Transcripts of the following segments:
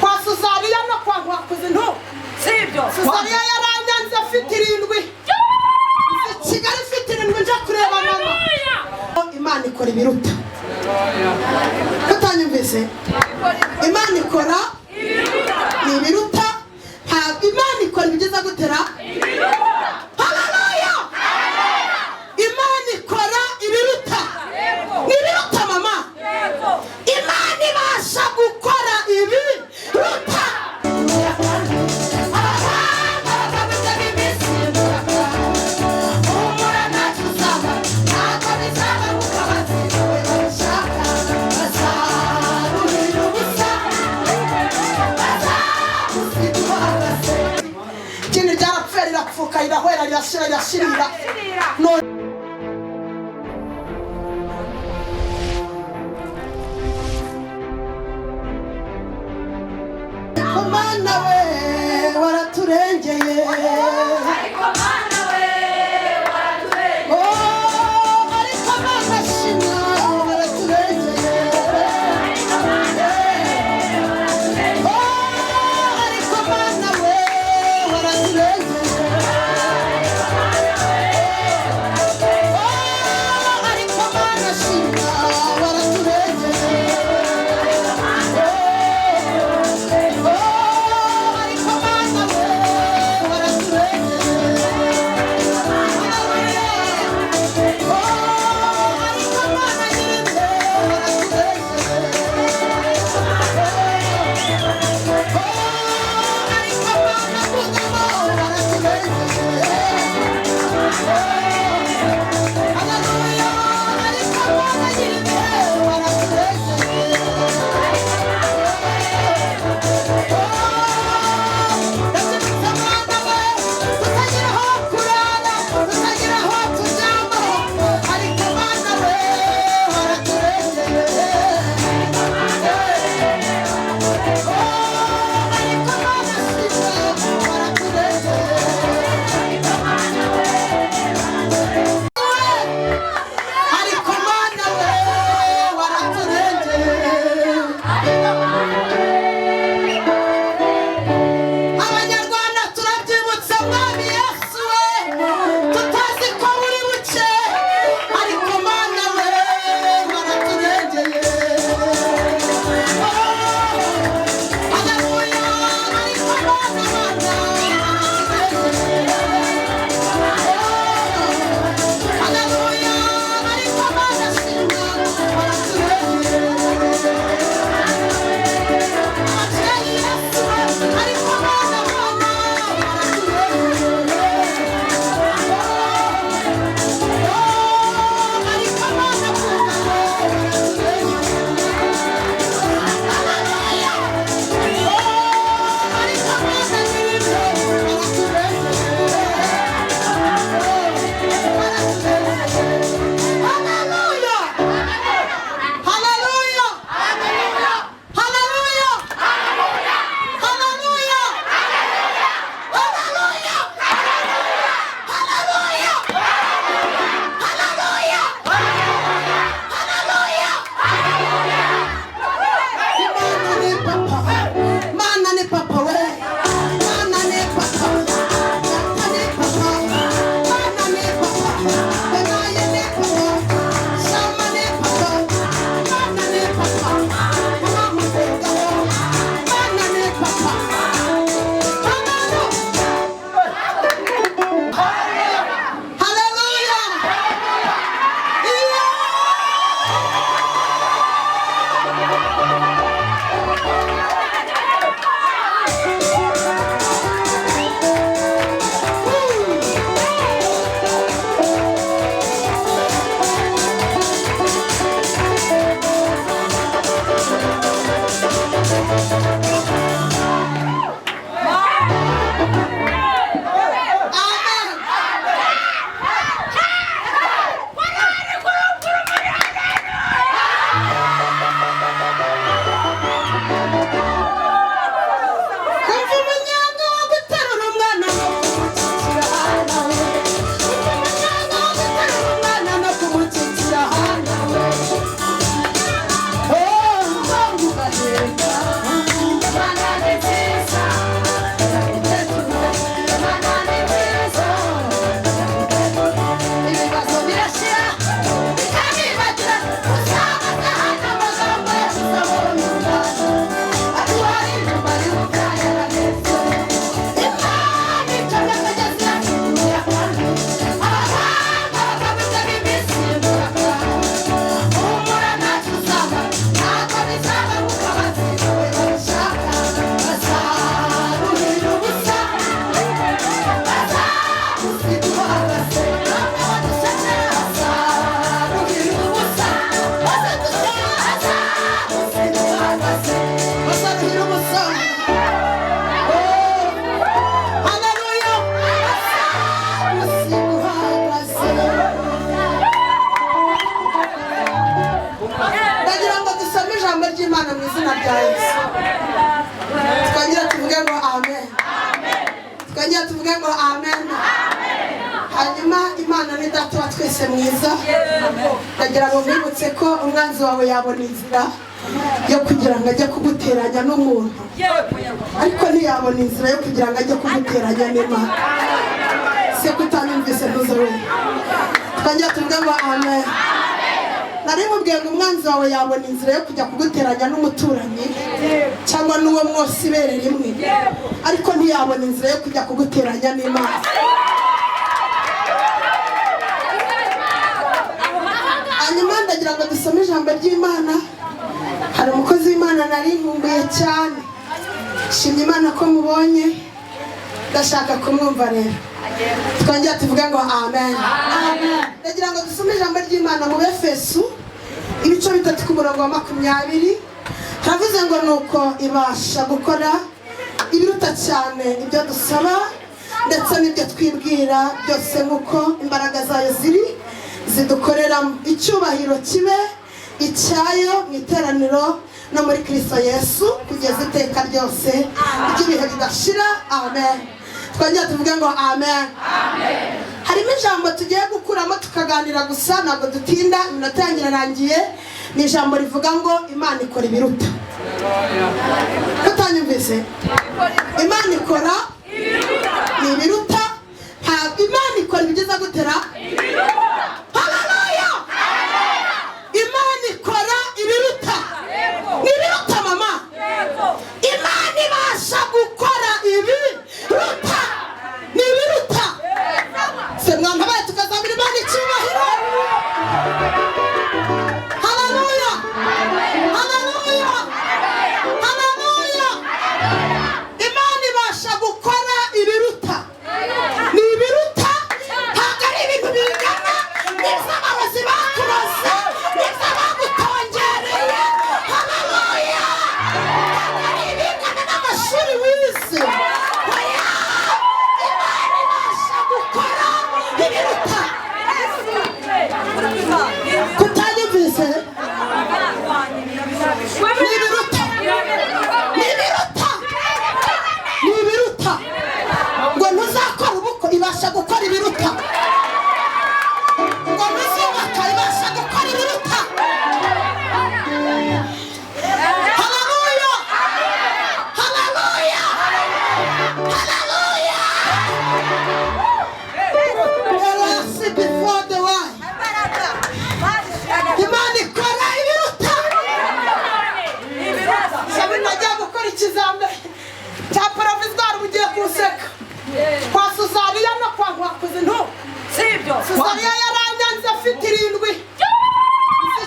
kwa Suzariya no kwa Nkwakuzi nto sibyo Suzariya yaranyanze afite 7 Kigali ifite 7 nje kureba mama Imana ikora ibiruta Katanyumvise Imana ikora ni ibiruta Imana ikora ibigeza gutera Haleluya Imana ikora ibiruta ni ibiruta mama Imana ibasha gukora ibiruta Kini ryarapferira kufuka irahwera rirashirira no Mana we waraturengeye ariko Mana we waraturengeye oh ariko Mana shimwa waraturengeye ariko Mana we oh ariko Mana we waraturengeye oh ariko Mana shimwa waraturengeye oh ariko Mana we data wa twese mwiza, ndagira ngo mwibutse ko umwanzi wawe yabona inzira yo kugira ngo ajye kuguteranya n'umuntu, ariko ntiyabona inzira yo kugira ngo ajye kuguteranya n'Imana. Se kutanyumvise ntuze we, twongera tuvuge ngo amen. Nari mubwiye ngo umwanzi wawe yabona inzira yo kujya kuguteranya n'umuturanyi cyangwa n'uwo mwose ibere rimwe, ariko ntiyabona inzira yo kujya kuguteranya n'Imana. Hanyuma ndagira ngo dusome ijambo ry'Imana. Hari umukozi w'Imana nari nkumbuye cyane, shimye Imana ko mubonye, ndashaka kumwumva rero. Twongera tuvuge ngo amen. Ndagira ngo dusome ijambo ry'Imana mu Efeso ibice 3 ku murongo wa 20. Havuze ngo nuko ibasha gukora ibiruta cyane ibyo dusaba ndetse n'ibyo twibwira byose, nk'uko imbaraga zayo zidukorera. Icyubahiro kibe icyayo mu iteraniro no muri Kristo Yesu kugeza iteka ryose ry'ibihe bidashira. Amen. Twongera tuvuge ngo amen. Harimo ijambo tugiye gukuramo tukaganira gusa, ntabwo dutinda, iminota yanjye irarangiye. Ni ijambo rivuga ngo Imana ikora ibiruta. Kutanyumvise? Imana ikora ibiruta. Ntabwo Imana ikora ibigeza gutera haleluya. Imana ikora ibiruta. Ni ibiruta mama. Imana ibasha gukora ibiruta. Ni ibiruta. Se mwana baye tukazabira Imana icyubahiro. Haleluya. Haleluya. Haleluya. Imana ibasha gukora ibiruta. Ni ibiruta. Ntabwo ari ibintu bingana n'iz'abarozi bakuroze, n'iz'abagutongereye. Haleluya. Ntabwo ari ibingana n'amashuri wize. Oya. Imana ibasha gukora ibiruta. Kutanyumvise? Ni ibiruta. Ni ibiruta. Ni ibiruta. Ngo ntuzakora ubukwe ibasha gukora ibiruta. Ngo ntuzubaka ibasha gukora ibiruta. Haleluya. Haleluya. Haleluya. Erasi before the wine. Imana ikora ibiruta. Sabe najya gukora ikizambe cya provisoire bugiye kuseka kwa Suzariya no kwa Nkwakuzi nto. Sibyo. Suzariya yaranyanze afite 7.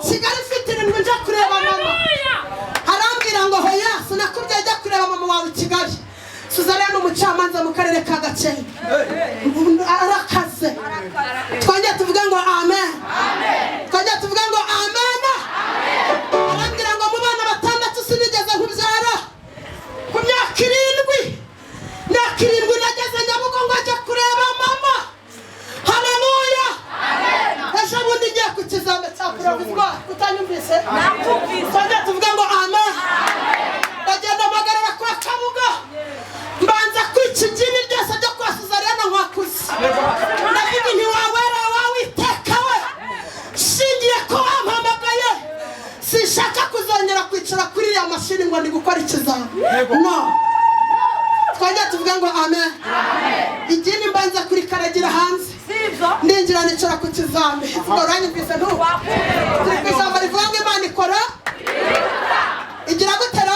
Kigali afite 7 nje kureba mama. Arambwira ngo hoya sinakubye ajya kureba mama wawe Kigali. Suzariya ni umucamanza mu karere ka Gakenke. Arakaze. Twongera tuvuge ngo amen. Twongera tuvuge ngo amen. Arambwira ngo mu bana 6 sinigeze nkubyara. Ku myaka 7. Myaka 7 nageze Nyabugogo ajya kureba mama. Haleluya. Ejo bundi ngiye ku kizambe cya provisoire. Kutanyumvise? Nakumvise. Twongera tuvuge ngo amen. Bagenda amagarara kwa Kabuga. Mbanza kwikigini ryose ryo kwa Suzariya na Nkwakuzi. Ndavuga nti wawera wawiteka we. Shingiye ko wampamagaye. Sishaka kuzongera kwicara kuri ya mashini ngo ndi gukora ikizambe. No. Twongera tuvuge ngo amen. Igini mbanza kuri karagira hanze. Sibyo. Ndinjira nicara ku kizambe. Vuga uranyumvise ntu? Kizambe rivuga ngo Imana ikora igira gutera.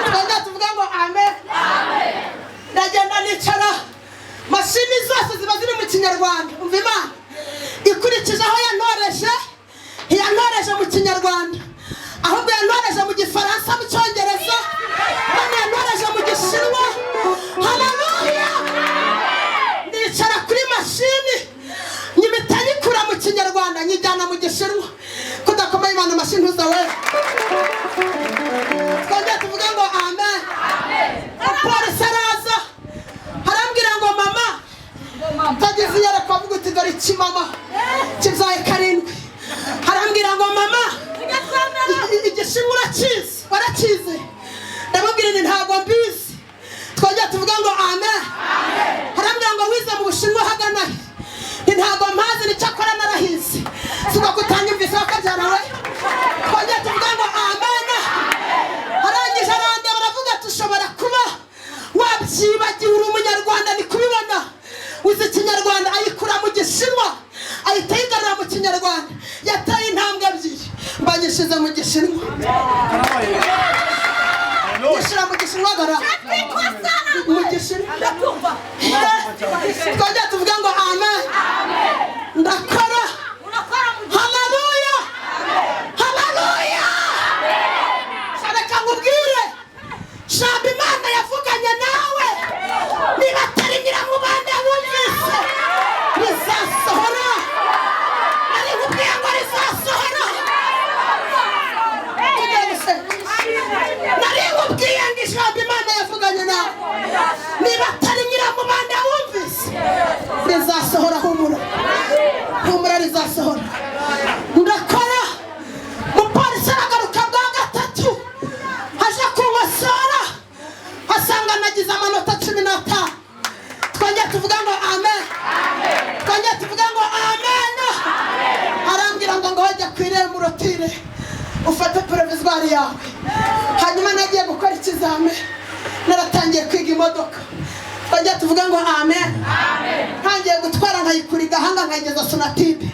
Twongera tuvuge ngo amen. Ndagenda nicara, mashini zose ziba ziri mu Kinyarwanda. Umva Imana ikurikije aho yantoreje, yantoreje mu Kinyarwanda, ahubwo yantoreje mu Gifaransa, mu Cyongereza, yantoreje mu Gishinwa. Haleluya. Nicara kuri mashini nyimita nyikura mu Kinyarwanda nyijyana mu Gishinwa. Kudakomeye Imana mashini uzawe. Twongera tuvuge ngo amen. Polisi araza arambwira ngo mama tageze yara kwavuga uti dore iki mama kibyaye 7. Arambwira ngo mama Igishinwa warakize. Ndababwira ni ntabwo mbizi. Twongera tuvuga ngo amen. Arambwira ngo wize mu Bushinwa hagana. Ntabwo kinyarwanda ayikura mu gishinwa ahita yigarura mu kinyarwanda yataye intambwe ebyiri mbanyishize mu gishinwa yishira mu gishinwa gara mu gishinwa twajya tuvuga ngo amen ndakora haleluya haleluya sareka ngubwire shambi Imana yavuganye nawe niba atari nyiramubande wumvise rizasohora ari nkubwiye ngo rizasohora nari nkubwiye ngo ijambo Imana yavuganye nawe niba atari nyiramubande wumvise rizasohora humura humura rizasohora ndakora umupolisi aragaruka bwa gatatu aje kunkosora asanga nagize amanota 15 twongeye tuvuga ngo amen twongeye tuvuga ngo amen arambwira ngo wajya kwirembo urotire ufate provisoire yawe hanyuma nagiye gukora ikizame naratangiye kwiga imodoka twongeye tuvuga ngo amen ntangiye gutwara nkayikura igahanga nkageza Sonatube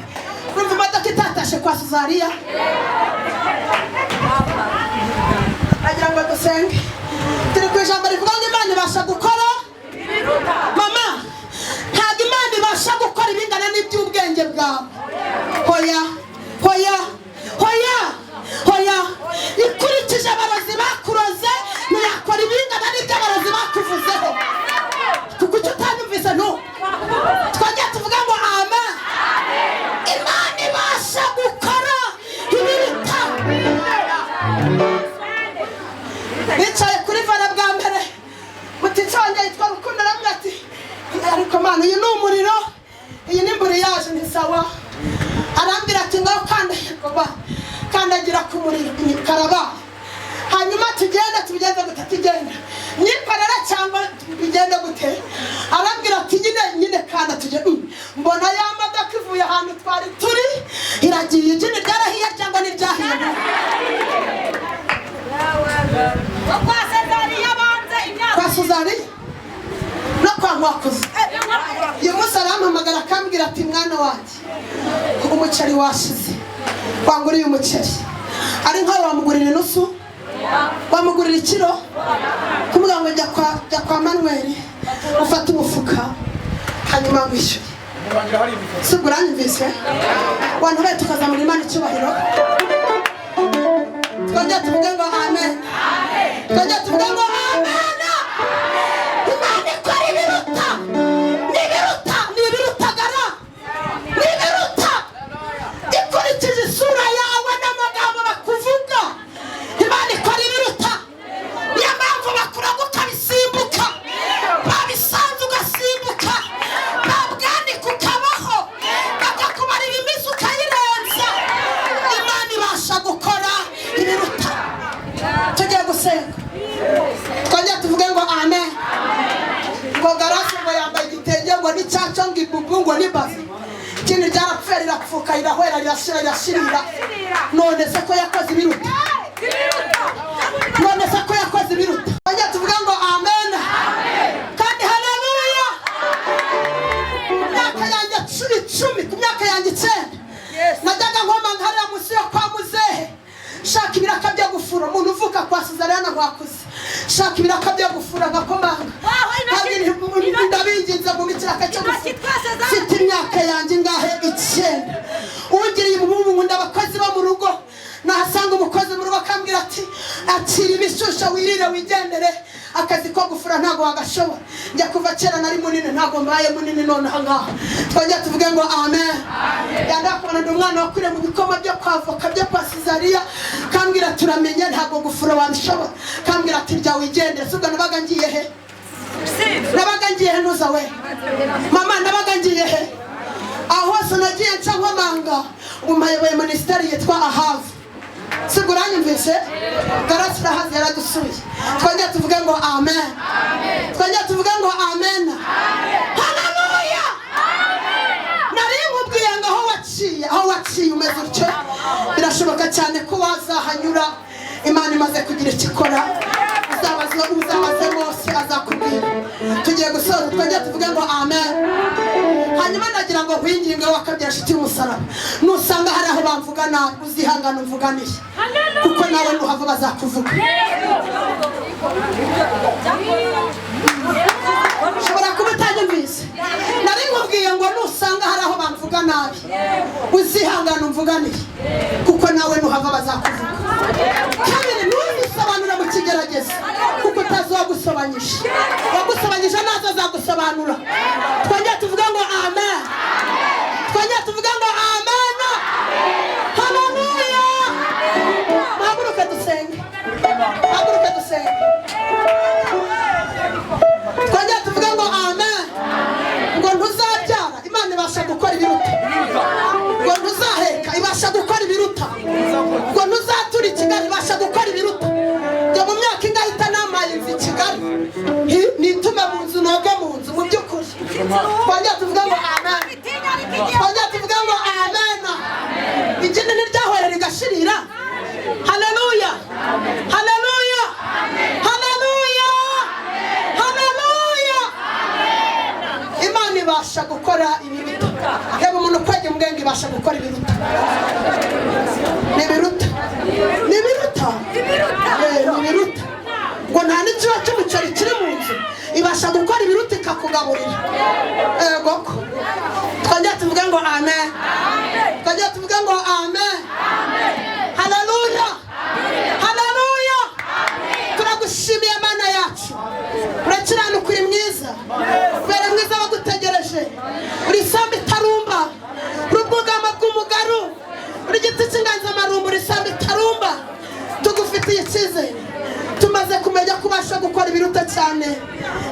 urumva imodoka itatashe kwa Suzariya agira ngo dusenge turi ku ijambo rivuga ngo Imana ibasha gukora mama ntabwo Imana ibasha gukora ibingana n'iby'ubwenge bwawe hoya hoya hoya hoya ikurikije abarozi bakuroze ntiyakora ibingana n'iby'abarozi bakuvuzeho kuko icyo utanyumvise twajya tuvuga ngo amen Imana ibasha gukora ibiruta bicaye kuri vara bwa mbere mutica wanjye yitwa Rukundo aramubwira ati ariko Mana uyu ni umuriro iyi ni mburiyaje ni sawa arambwira ati ngaho kandagira ku muriro karabaye hanyuma tugenda tubigenze gute tugenda nyikorera cyangwa bigenda gute arambwira ati nyine kanda tujye mbona ya modoka ivuye ahantu twari turi iragiye ijini ryarahiye cyangwa niryahiye kwa Suzariya banze imyaka kwa Suzariya no kwa Mwakoze uyu munsi arampamagara akambwira ati mwana wanjye umuceri washize wanguriye umuceri ari nkaho wamugurira inusu wamugurira ikiro kumubwira ngo jya kwa Manuel ufate umufuka hanyuma wishyure sibwo uranyumvise abantu bayo tukazamura Imana icyubahiro twajya tuvuge ngo amen twajya tuvuge ngo amen Imana ikora ibiruta n'ibirutagara n'ibiruta ikurikije isura yawe n'amagambo bakuvuga Imana ikora ibiruta niyo mpamvu bakuraga ukabisimbuka babisanze ugasimbuka babwanika ukabaho bakakubarira iminsi ukayirenza Imana ibasha gukora ibiruta tugiye gusenga twongeye tuvuge ngo amen ngo Garasi ngo yambaye igitenge ngo n'icyaca ngo ibubu ngo n'ibazi ikindi ryarapfuye rirapfuka rirahwera rirashirira none se ko yakoze ibiruta none se ko yakoze ibiruta twongeye tuvuge ngo amen kandi haleluya ku myaka yanjye 10 ku myaka yanjye 9 najyaga nkoma nkarira munsi yo kwa muzehe shaka ibiraka byo gufura umuntu uvuka kwa Suzariya na Mwakoze shaka ibiraka byo gufura ngakomanga ndabinginze mu mikiraka cyo gufura mfite imyaka yanjye ngahe 9 ugiriye ubu ndabakozi bo mu rugo nahasanga umukozi mu rugo akambwira ati akira ibishusho wirire wigendere akazi ko gufura ntago wagashobora njya kuva kera nari munini ntago mbaye munini none ahangaha twongeye tuvuge ngo amen yandakubona ndi umwana wakwire mu bikoma byo kwavoka byo kwa Suzariya kambwira turamenye ntago gufura wabishobora kambwira ati rya wigendere subwo nabaga ngiye he ntuza we mama nabaga ngiye he aho hose nagiye nca nkomanga umuyoboye minisiteri yitwa Ahavu sibwo uranyumvise Garasi rahazi yaradusuye twongeye tuvuge ngo amen twongeye tuvuge ngo amen haleluya nari nkubwiye ngo aho waciye umeze utyo birashoboka cyane ko wazahanyura Imana imaze kugira ikikora uzaba uzabaze Mose azakubwira. Tugiye gusoza twajya tuvuge ngo amen. Hanyuma nagira ngo nkwinginge wakabyara shiti y'umusaraba. Nusanga hari aho bamvuga nabi uzihangana umvuganishe. Kuko nawe nuhava bazakuvuga. Ushobora kuba utanyumvise. Nari nkubwiye ngo nusanga hari aho bamvuga nabi uzihangana umvuganishe. Kuko nawe nuhava bazakuvuga. Kabiri nubisobanura mu kigerageza kuko utazogusobanyisha. Wagusobanyisha nazo azagusobanura. Twajya tuvuga ngo amen. Twajya tuvuga ngo amen. Haleluya. Haguruka dusenge. Haguruka dusenge. Twajya tuvuga ngo amen. Ngo ntuzabyara Imana ibasha gukora ibiruta. Ngo ntuzaheka ibasha gukora ibiruta. Ngo ntuzatura i Kigali ibasha gukora ibiruta. Njya mu myaka ingahe itanamaye nzi Kigali nitume mu nzu noge mu nzu mu by'ukuri. Twajya tuvuga ngo amen. Twajya tuvuga ngo amen. Igini ntiryahora rigashirira. Haleluya. Haleluya. Haleluya. Haleluya. Imana ibasha gukora ibiruta. Reba umuntu kwege mbwenge ibasha gukora ibiruta. Nibiruta. Nibiruta. Nibiruta. Ngo nta n'ikiba cy'umuceri kiri mu nzu ibasha gukora ibiruta ikakugaburira. Goko. Twajya tuvuga ngo amen. Twajya tuvuga ngo amen. Haleluya. Haleluya. Turagushimiye Mana yacu. Urakiranuka uri mwiza. Ubere mwiza wagutegereje. Uri sambi tarumba. Rubugama bw'umugaru. Uri giti cy'inganzamarumbu uri sambi tarumba. Tugufitiye icyizere. Tumaze kumenya kubasha gukora ibiruta cyane.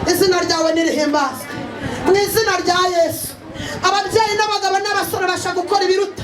Izina ryawe nirihimbazwe. Mu izina rya Yesu. Ababyeyi n'abagabo n'abasore basha gukora ibiruta.